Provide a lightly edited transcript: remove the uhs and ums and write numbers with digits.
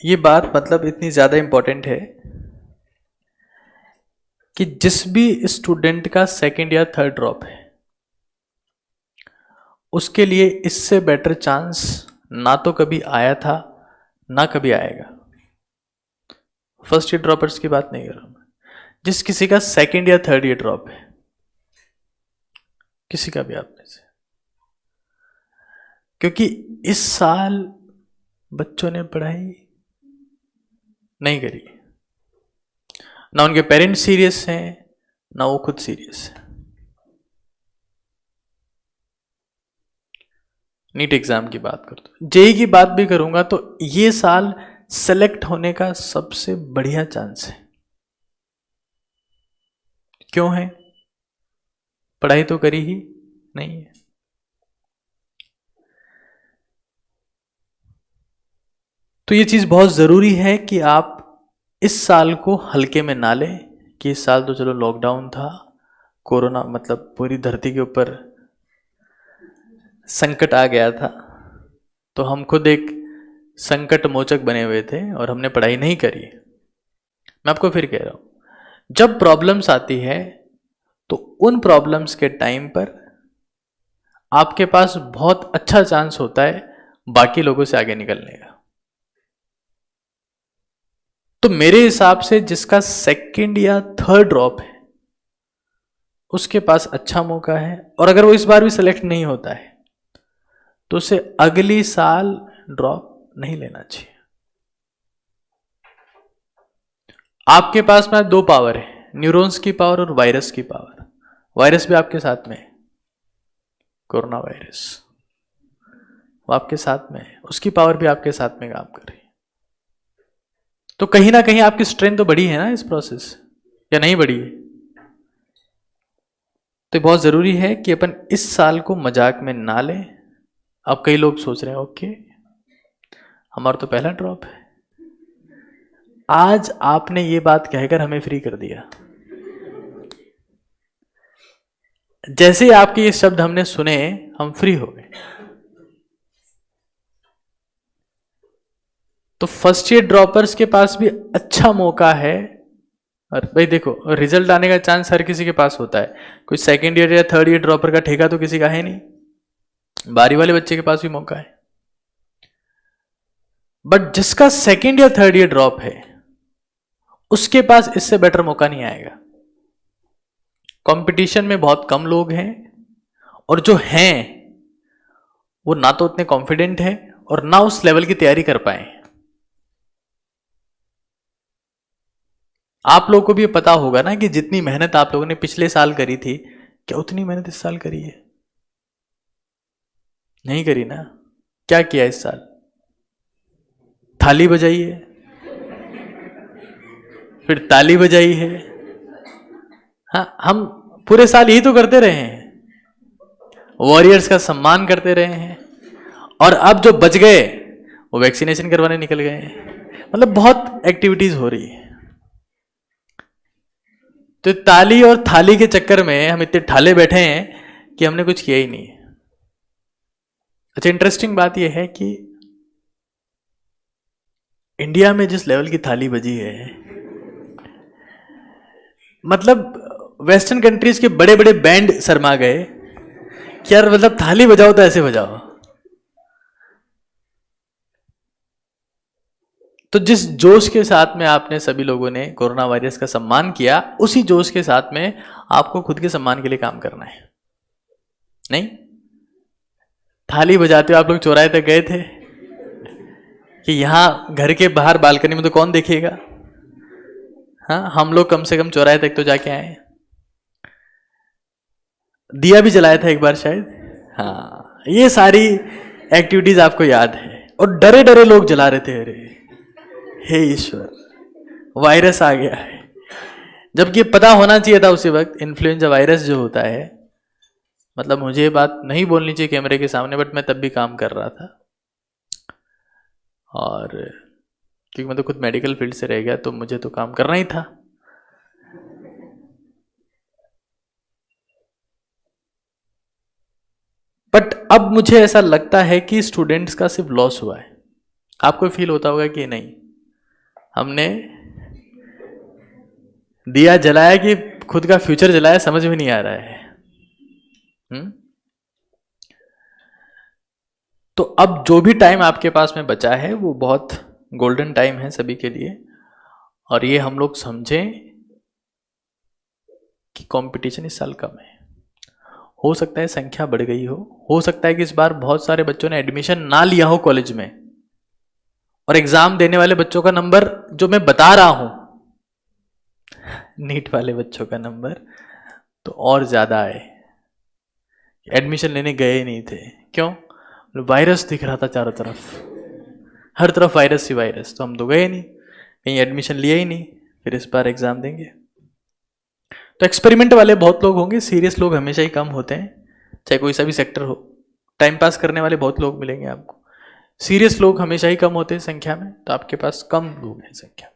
ये बात मतलब इतनी ज़्यादा इम्पोर्टेंट है कि जिस भी स्टूडेंट का सेकंड या थर्ड ड्रॉप है उसके लिए इससे बेटर चांस ना तो कभी आया था ना कभी आएगा। फर्स्ट ईयर ड्रॉपर्स की बात नहीं कर रहा मैं, जिस किसी का सेकंड या थर्ड ईयर ड्रॉप है, किसी का भी आप में से, क्योंकि इस साल बच्चों ने पढ़ाई नहीं करी, ना उनके पेरेंट्स सीरियस हैं ना वो खुद सीरियस है। नीट एग्जाम की बात करता हूं, जेई की बात भी करूंगा तो ये साल सेलेक्ट होने का सबसे बढ़िया चांस है। क्यों है? पढ़ाई तो करी ही नहीं है। तो ये चीज बहुत जरूरी है कि आप इस साल को हल्के में ना लें कि इस साल तो चलो लॉकडाउन था, कोरोना मतलब पूरी धरती के ऊपर संकट आ गया था, तो हम खुद एक संकट मोचक बने हुए थे और हमने पढ़ाई नहीं करी। मैं आपको फिर कह रहा हूं, जब प्रॉब्लम्स आती है तो उन प्रॉब्लम्स के टाइम पर आपके पास बहुत अच्छा चांस होता है बाकी लोगों से आगे निकलने का। तो मेरे हिसाब से जिसका सेकंड या थर्ड ड्रॉप है उसके पास अच्छा मौका है, और अगर वो इस बार भी सिलेक्ट नहीं होता है तो उसे अगली साल ड्रॉप नहीं लेना चाहिए। आपके पास में दो पावर है, न्यूरॉन्स की पावर और वायरस की पावर। वायरस भी आपके साथ में है, कोरोना वायरस वो आपके साथ में है, उसकी पावर भी आपके साथ में काम कर रही है। तो कहीं ना कहीं आपकी स्ट्रेंथ तो बढ़ी है ना इस प्रोसेस, या नहीं बढ़ी है? तो बहुत जरूरी है कि अपन इस साल को मजाक में ना लें। अब कई लोग सोच रहे हैं ओके हमारा तो पहला ड्रॉप है, आज आपने ये बात कहकर हमें फ्री कर दिया। जैसे ही आपके ये शब्द हमने सुने हम फ्री हो गए। तो फर्स्ट ईयर ड्रॉपर्स के पास भी अच्छा मौका है। और भाई देखो, रिजल्ट आने का चांस हर किसी के पास होता है, कोई सेकंड ईयर या थर्ड ईयर ड्रॉपर का ठेका तो किसी का है नहीं, बारी वाले बच्चे के पास भी मौका है। बट जिसका सेकंड या थर्ड ईयर ड्रॉप है उसके पास इससे बेटर मौका नहीं आएगा। कंपटीशन में बहुत कम लोग हैं, और जो हैं वो ना तो उतने कॉन्फिडेंट है और ना उस लेवल की तैयारी कर पाए। आप लोगों को भी पता होगा ना कि जितनी मेहनत आप लोगों ने पिछले साल करी थी, क्या उतनी मेहनत इस साल करी है? नहीं करी ना। क्या किया इस साल? थाली बजाई है, फिर ताली बजाई है। हाँ, हम पूरे साल यही तो करते रहे हैं, वॉरियर्स का सम्मान करते रहे हैं, और अब जो बच गए वो वैक्सीनेशन करवाने निकल गए हैं। मतलब बहुत एक्टिविटीज हो रही है। तो ताली और थाली के चक्कर में हम इतने ठाले बैठे हैं कि हमने कुछ किया ही नहीं है। अच्छा, इंटरेस्टिंग बात यह है कि इंडिया में जिस लेवल की थाली बजी है, मतलब वेस्टर्न कंट्रीज के बड़े बड़े बैंड शर्मा गए कि यार मतलब थाली बजाओ तो ऐसे बजाओ। तो जिस जोश के साथ में आपने सभी लोगों ने कोरोना वायरस का सम्मान किया, उसी जोश के साथ में आपको खुद के सम्मान के लिए काम करना है। नहीं, थाली बजाते हो आप लोग चौराहे तक गए थे कि यहां घर के बाहर बालकनी में तो कौन देखेगा? हाँ, हम लोग कम से कम चौराहे तक तो जाके आए। दिया भी जलाया था एक बार शायद। हाँ, ये सारी एक्टिविटीज आपको याद है। और डरे डरे लोग जला रहे थे, अरे हे ईश्वर वायरस आ गया है। जबकि ये पता होना चाहिए था उसी वक्त, इन्फ्लुएंजा वायरस जो होता है, मतलब मुझे ये बात नहीं बोलनी चाहिए कैमरे के सामने, बट मैं तब भी काम कर रहा था, और क्योंकि मैं तो खुद मेडिकल फील्ड से रह गया तो मुझे तो काम करना ही था। बट अब मुझे ऐसा लगता है कि स्टूडेंट्स का सिर्फ लॉस हुआ है। आपको फील होता होगा कि नहीं, हमने दिया जलाया कि खुद का फ्यूचर जलाया, समझ में नहीं आ रहा है। तो अब जो भी टाइम आपके पास में बचा है वो बहुत गोल्डन टाइम है सभी के लिए, और ये हम लोग समझें कि कंपटीशन इस साल कम है। हो सकता है संख्या बढ़ गई हो सकता है कि इस बार बहुत सारे बच्चों ने एडमिशन ना लिया हो कॉलेज में, और एग्जाम देने वाले बच्चों का नंबर जो मैं बता रहा हूं, नीट वाले बच्चों का नंबर तो और ज्यादा है, एडमिशन लेने गए ही नहीं थे। क्यों? वायरस दिख रहा था चारों तरफ, हर तरफ वायरस ही वायरस, तो हम तो गए नहीं, कहीं एडमिशन लिया ही नहीं, फिर इस बार एग्जाम देंगे। तो एक्सपेरिमेंट वाले बहुत लोग होंगे, सीरियस लोग हमेशा ही कम होते हैं, चाहे कोई सा भी सेक्टर हो। टाइम पास करने वाले बहुत लोग मिलेंगे आपको, सीरियस लोग हमेशा ही कम होते हैं संख्या में, तो आपके पास कम लोग हैं संख्या।